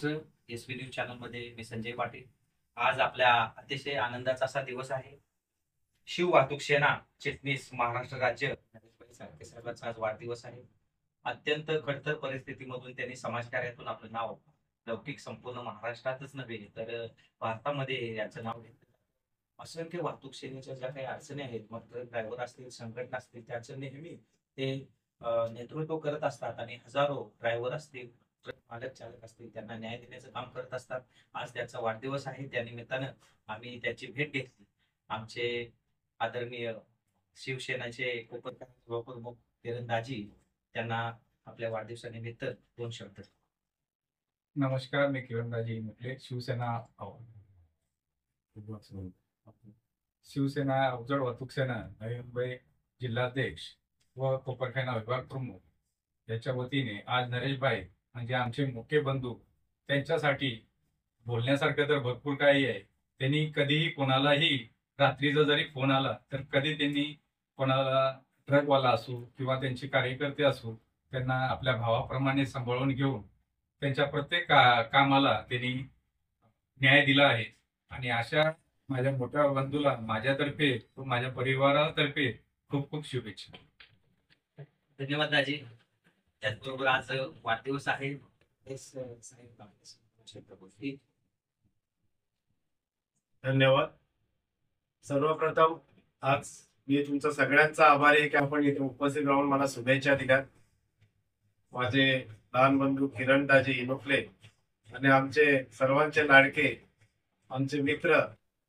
Maharashtra SB news चॅनलमध्ये मी संजय पाटील. आज आपल्या अतिशय आनंदाचा असा दिवस आहे. शिव वाहतूक सेना चिटणीस महाराष्ट्र राज्य नरेशभाई साळके साहेबांचा आज वाढदिवस आहे. अत्यंत खडतर परिस्थितीमधून त्यांनी समाजकार्यातून आपलं नाव लौकिक संपूर्ण महाराष्ट्रातच नव्हे तर भारतामध्ये याचं नाव घेतलं. असंख्य वाहतूक सेनेच्या ज्या काही अडचणी आहेत, मग ट्रक ड्रायव्हर असतील, संघटना असतील, त्याचं नेहमी ते नेतृत्व करत असतात आणि हजारो ड्रायव्हर असतील, ट्रक मालक चालक असतील, त्यांना न्याय देण्याचं काम करत असतात. आज त्याचा वाढदिवस आहे. त्यानिमित्तानं आम्ही त्याची भेट घेतली. आमचे आदरणीय शिवसेनाचे उपप्रमुख किरणदाजी त्यांना आपल्या वाढदिवसानिमित्त 2 शब्द. नमस्कार, मी किरणदाजी मुकले, शिवसेना अवजड वाहतूक सेना नवी मुंबई जिल्हाध्यक्ष व कोपरखाना विभाग प्रमुख याच्या वतीने आज नरेशभाई म्हणजे आमचे मुख्य बंधू, त्यांच्यासाठी बोलण्यासारखं तर भरपूर काही आहे. त्यांनी कधीही कोणालाही रात्रीचा जरी फोन आला तर कधी त्यांनी कोणाला ट्रकवाला असो किंवा त्यांचे कार्यकर्ते असो त्यांना आपल्या भावाप्रमाणे सांभाळून घेऊन त्यांच्या प्रत्येक कामाला त्यांनी न्याय दिला आहे. आणि अशा माझ्या मोठ्या बंधूला माझ्यातर्फे व माझ्या परिवारातर्फे खूप खूप शुभेच्छा. धन्यवाद दाजी. त्याचबरोबर आज वाढदिवस आहे. धन्यवाद. सर्वप्रथम आज मी तुमचा सगळ्यांचा आभारी आहे की आपण इथे उपस्थित राहून मला शुभेच्छा दिल्यात. माझे लहान बंधू किरणदाजी इनोफले आणि आमचे सर्वांचे लाडके, आमचे मित्र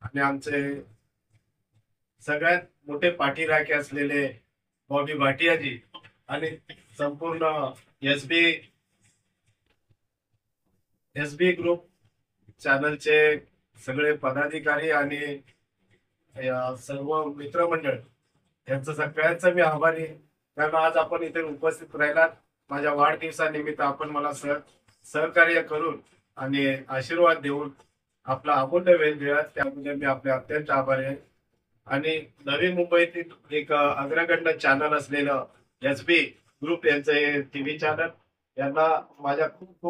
आणि आमचे सगळ्यात मोठे पाठीराखे असलेले बॉबी भाटियाजी आणि संपूर्ण एसबी ग्रुप चॅनलचे सगळे पदाधिकारी आणि सर्व मित्रमंडळ यांचं सगळ्यांचं मी आभारी आहे. कारण आज आपण इथे उपस्थित राहिलात. माझ्या वाढदिवसानिमित्त आपण मला सहकार्य करून आणि आशीर्वाद देऊन आपला अमूल्य वेळ दिला, त्यामुळे मी आपले अत्यंत आभारी आहे. आणि नवी मुंबईतील एक अग्रगण्य चॅनल असलेलं एसबी ग्रुप यांचं हे टीव्ही चॅनल, यांना माझ्या खूप खूप